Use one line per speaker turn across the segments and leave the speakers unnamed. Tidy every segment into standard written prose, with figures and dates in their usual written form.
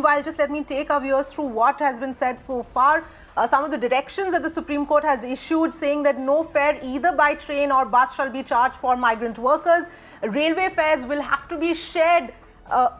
Meanwhile, just let me take our viewers through what has been said so far. Some of the directions that the Supreme Court has issued, saying that no fare either by train or bus shall be charged for migrant workers. Railway fares will have to be shared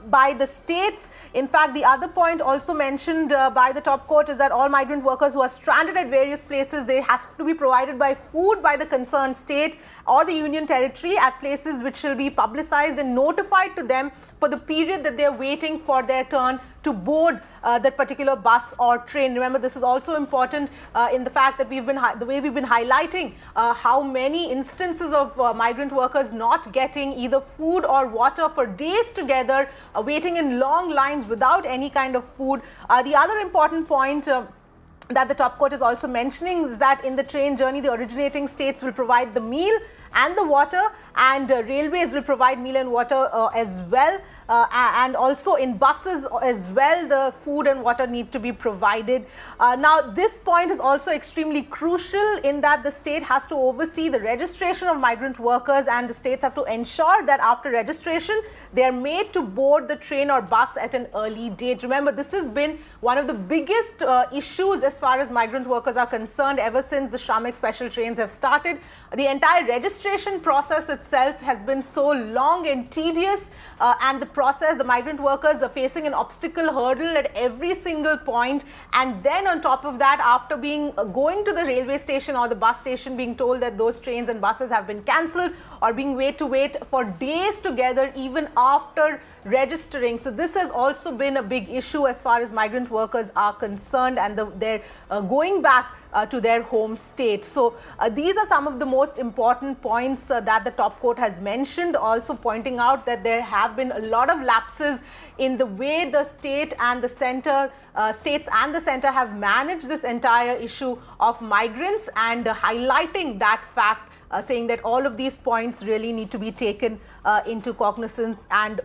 by the states. In fact, the other point also mentioned by the top court is that all migrant workers who are stranded at various places, they have to be provided by food by the concerned state or the union territory at places which shall be publicized and notified to them for the period that they are waiting for their turn to board that particular bus or train. Remember, this is also important in the fact that the way we've been highlighting how many instances of migrant workers not getting either food or water for days together, waiting in long lines without any kind of food. The other important point that the top court is also mentioning is that in the train journey, the originating states will provide the meal and the water, and railways will provide meal and water as well. And also in buses as well, the food and water need to be provided. Now, this point is also extremely crucial in that the state has to oversee the registration of migrant workers, and the states have to ensure that after registration, they are made to board the train or bus at an early date. Remember, this has been one of the biggest issues as far as migrant workers are concerned ever since the Shramik special trains have started. The entire registration process itself has been so long and tedious, and the migrant workers are facing an obstacle hurdle at every single point. And then on top of that, after going to the railway station or the bus station, being told that those trains and buses have been cancelled, or being made to wait for days together even after registering. So this has also been a big issue as far as migrant workers are concerned, and they're going back to their home state. So these are some of the most important points that the top court has mentioned, also pointing out that there have been a lot of lapses in the way the state and the center, states and the center have managed this entire issue of migrants, and highlighting that fact, saying that all of these points really need to be taken into cognizance and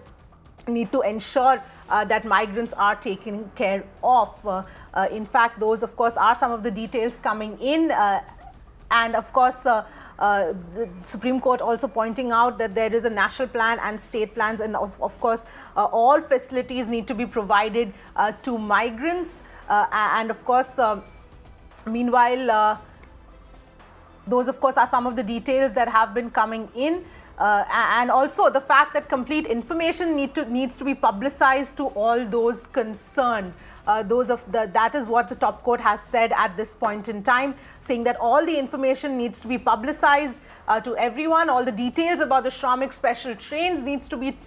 need to ensure that migrants are taken care of. In fact, those of course are some of the details coming in, and of course the Supreme Court also pointing out that there is a national plan and state plans, and of course all facilities need to be provided to migrants, and of course meanwhile those of course are some of the details that have been coming in. And also the fact that complete information needs to be publicized to all those concerned. That is what the top court has said at this point in time, saying that all the information needs to be publicized to everyone. All the details about the Shramik special trains needs to be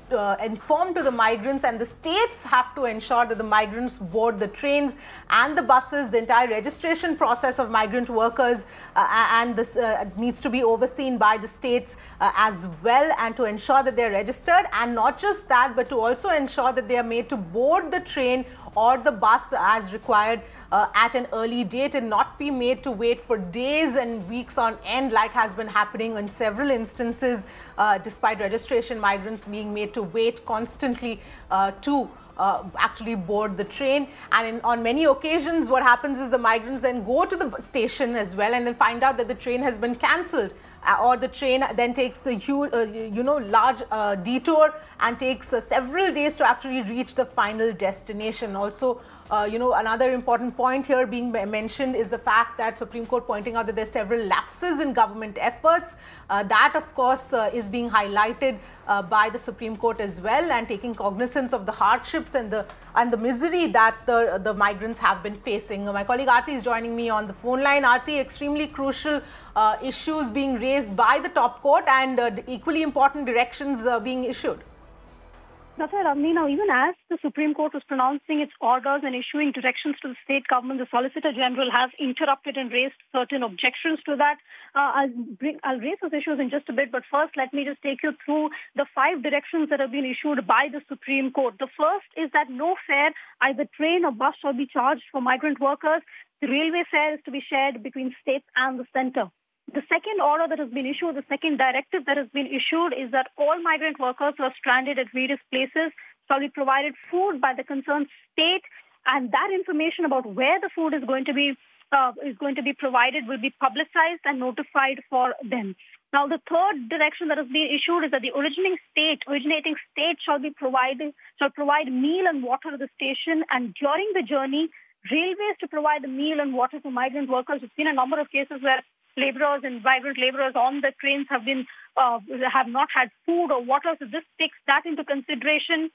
informed to the migrants, and the states have to ensure that the migrants board the trains and the buses. The entire registration process of migrant workers and this needs to be overseen by the states as well, and to ensure that they are registered, and not just that, but to also ensure that they are made to board the train or the bus as required at an early date, and not be made to wait for days and weeks on end, like has been happening in several instances, despite registration, migrants being made to wait constantly to actually board the train. And on many occasions, what happens is the migrants then go to the station as well, and then find out that the train has been cancelled, or the train then takes a huge, large detour, and takes several days to actually reach the final destination. Also, another important point here being mentioned is the fact that Supreme Court pointing out that there are several lapses in government efforts. That, of course, is being highlighted by the Supreme Court as well, and taking cognizance of the hardships and the misery that the migrants have been facing. My colleague Aarti is joining me on the phone line. Aarti, extremely crucial issues being raised by the top court, and equally important directions being issued.
That's right, Avni. Now, even as the Supreme Court was pronouncing its orders and issuing directions to the state government, the Solicitor General has interrupted and raised certain objections to that. I'll raise those issues in just a bit, but first let me just take you through the 5 directions that have been issued by the Supreme Court. The first is that no fare, either train or bus, shall be charged for migrant workers. The railway fare is to be shared between states and the centre. The second order that has been issued, the second directive that has been issued, is that all migrant workers who are stranded at various places shall be provided food by the concerned state, and that information about where the food is going to be provided will be publicized and notified for them. Now, the third direction that has been issued is that the originating state shall provide meal and water to the station, and during the journey, railways to provide the meal and water to migrant workers. We've seen a number of cases where laborers and migrant laborers on the trains have not had food or water, so this takes that into consideration.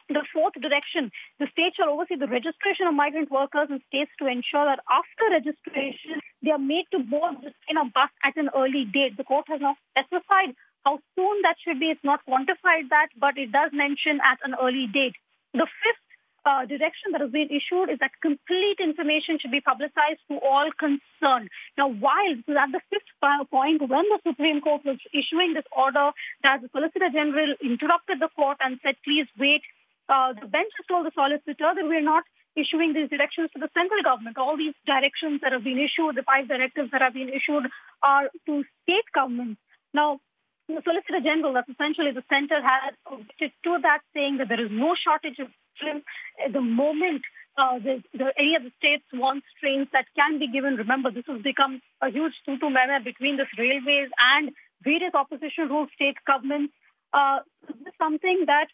The fourth direction, the state shall oversee the registration of migrant workers in states to ensure that after registration, they are made to board the train or bus at an early date. The court has not specified how soon that should be. It's not quantified that, but it does mention at an early date. The fifth direction that has been issued is that complete information should be publicized to all concerned. Now, while at the fifth point, when the Supreme Court was issuing this order, that the Solicitor General interrupted the court and said, please wait. The bench has told the solicitor that we're not issuing these directions to the central government. All these directions that have been issued, the 5 directives that have been issued, are to state governments. Now, the Solicitor General, that's essentially the centre, has objected to that, saying that there is no shortage of trains. At the moment, any of the states wants trains that can be given. Remember, this has become a huge tutu-meme between the railways and various opposition-ruled state governments. This is something that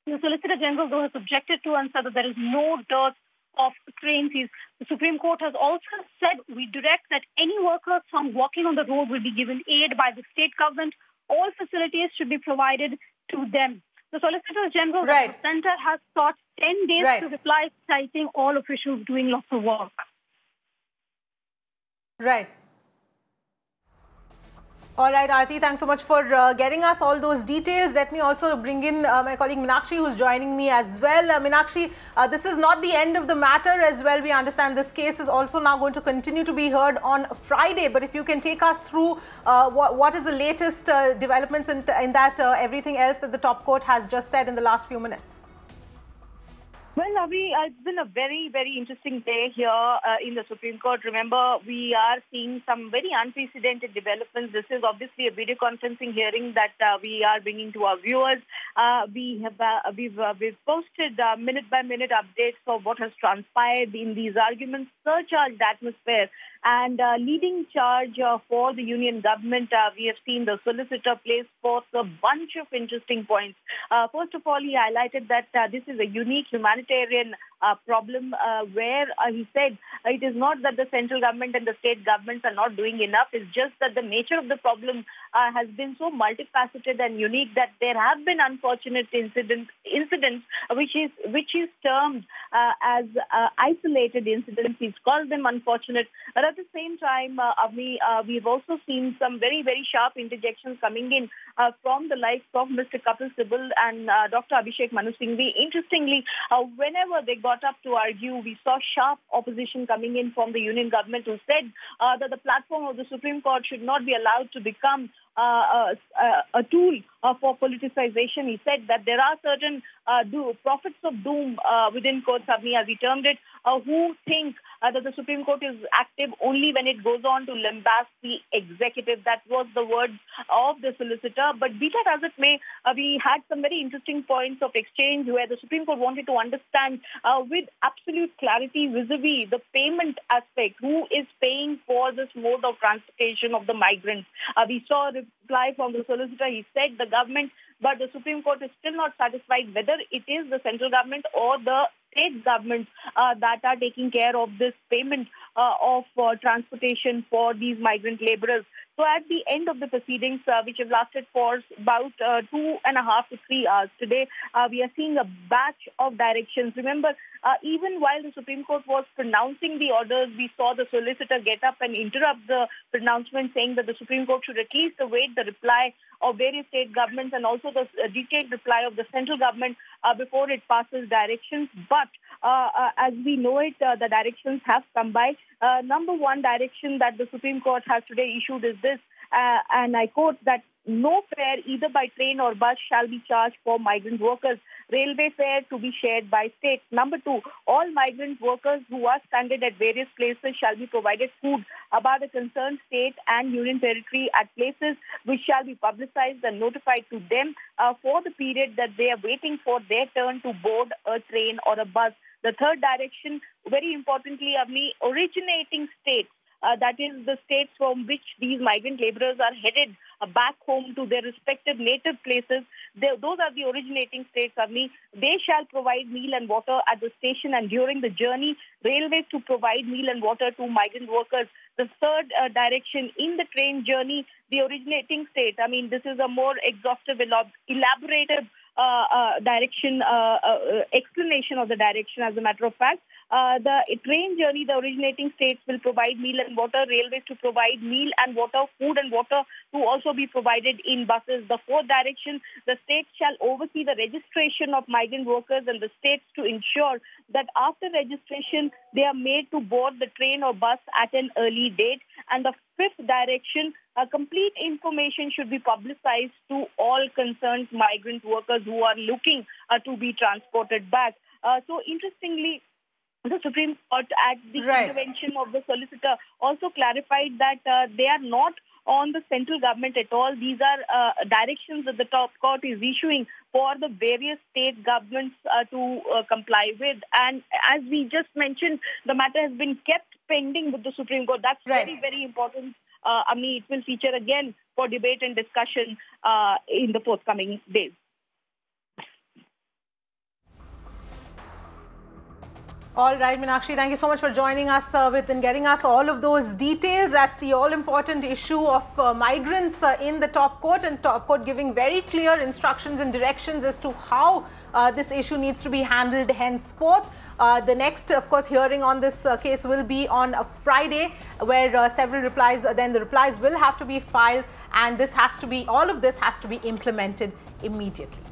the Solicitor General, though, has objected to and said that there is no dearth of trains. The Supreme Court has also said, we direct that any workers found walking on the road will be given aid by the state government. All facilities should be provided to them. The Solicitor General, the centre, has sought 10 days to reply, citing all officials doing lots of work.
Right. All right, Aarti, thanks so much for getting us all those details. Let me also bring in my colleague Meenakshi, who's joining me as well. Meenakshi, this is not the end of the matter as well. We understand this case is also now going to continue to be heard on Friday. But if you can take us through what is the latest developments in that everything else that the top court has just said in the last few minutes.
Well, Avi, it's been a very, very interesting day here in the Supreme Court. Remember, we are seeing some very unprecedented developments. This is obviously a video conferencing hearing that we are bringing to our viewers. We've posted minute-by-minute updates of what has transpired in these arguments, surcharged atmosphere, and leading charge for the union government. We have seen the solicitor place forth a bunch of interesting points. First of all, he highlighted that this is a unique humanitarian problem where he said it is not that the central government and the state governments are not doing enough. It's just that the nature of the problem has been so multifaceted and unique that there have been unfortunate incidents which is termed as isolated incidents. He's called them unfortunate. But at the same time, we've also seen some very, very sharp interjections coming in from the likes of Mr. Kapil Sibal and Dr. Abhishek Manu Singhvi. Interestingly, whenever they got up to argue, we saw sharp opposition coming in from the union government, who said that the platform of the Supreme Court should not be allowed to become a tool for politicization. He said that there are certain prophets of doom within courts, as he termed it, who think that the Supreme Court is active only when it goes on to lambast the executive. That was the words of the solicitor. But be that as it may, we had some very interesting points of exchange where the Supreme Court wanted to understand with absolute clarity vis-a-vis the payment aspect, who is paying for this mode of transportation of the migrants. We saw a reply from the solicitor. He said the government, but the Supreme Court is still not satisfied whether it is the central government or the state governments that are taking care of this payment of transportation for these migrant laborers. So at the end of the proceedings, which have lasted for about 2.5 to 3 hours today, we are seeing a batch of directions. Remember, even while the Supreme Court was pronouncing the orders, we saw the solicitor get up and interrupt the pronouncement, saying that the Supreme Court should at least await the reply of various state governments and also the detailed reply of the central government before it passes directions. But as we know it, the directions have come by. Number one direction that the Supreme Court has today issued is this, and I quote, that no fare either by train or bus shall be charged for migrant workers. Railway fare to be shared by states. Number two, all migrant workers who are stranded at various places shall be provided food about the concerned state and union territory at places which shall be publicized and notified to them for the period that they are waiting for their turn to board a train or a bus. The third direction, very importantly, originating states. That is the states from which these migrant laborers are headed back home to their respective native places. Those are the originating states, Avni. They shall provide meal and water at the station and during the journey. Railways to provide meal and water to migrant workers. The third direction in the train journey, the originating state. I mean, this is a more exhaustive, elaborative direction, explanation of the direction. As a matter of fact, the train journey, the originating states will provide meal and water. Railways to provide meal and water, food and water to also be provided in buses. The fourth direction, the states shall oversee the registration of migrant workers and the states to ensure that after registration, they are made to board the train or bus at an early date. And the fifth direction, complete information should be publicized to all concerned migrant workers who are looking to be transported back. So interestingly, the Supreme Court, at the intervention of the solicitor, also clarified that they are not on the central government at all. These are directions that the top court is issuing for the various state governments to comply with. And as we just mentioned, the matter has been kept pending with the Supreme Court. That's very, very important. It will feature again for debate and discussion in the forthcoming days.
All right, Meenakshi, thank you so much for joining us and getting us all of those details. That's the all-important issue of migrants in the top court, and top court giving very clear instructions and directions as to how this issue needs to be handled henceforth. The next, of course, hearing on this case will be on a Friday, where several replies, then the replies will have to be filed, and this has to be, all of this has to be implemented immediately.